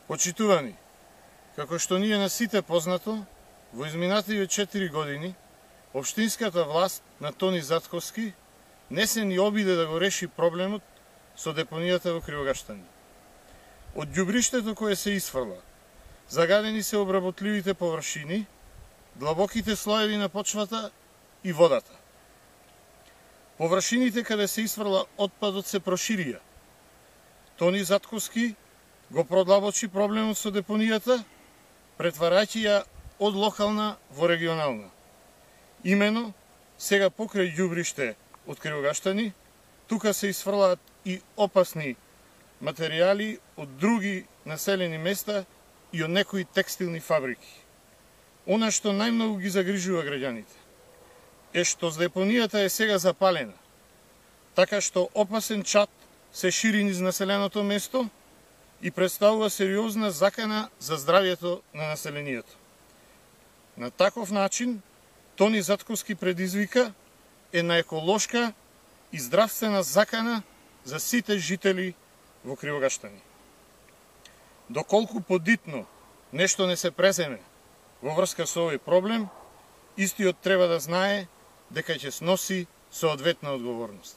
Почитувани, како што ние на сите познато, во изминативе 4 години, општинската власт на Тони Затковски не се ни обиде да го реши проблемот со депонијата во Кривогаштани. Од ѓубриштето кое се исфрла, загадени се обработливите површини, длабоките слоеви на почвата и водата. Површините каде се исфрла отпадот се проширија. Тони Затковски го продлабочи проблемот со депонијата, претварајќи ја од локална во регионална. Имено, сега покрај ѓубриште од Кривогаштани, тука се исфрлаат и опасни материјали од други населени места и од некои текстилни фабрики. Она што најмногу ги загрижува граѓаните е што депонијата е сега запалена, така што опасен чад се шири низ населеното место и представува сериозна закана за здравјето на населението. На таков начин, Тони Затковски предизвика една еколошка и здравствена закана за сите жители во Кривогаштани. Доколку подитно нешто не се преземе во врска со овој проблем, истиот треба да знае дека ќе сноси соодветна одговорност.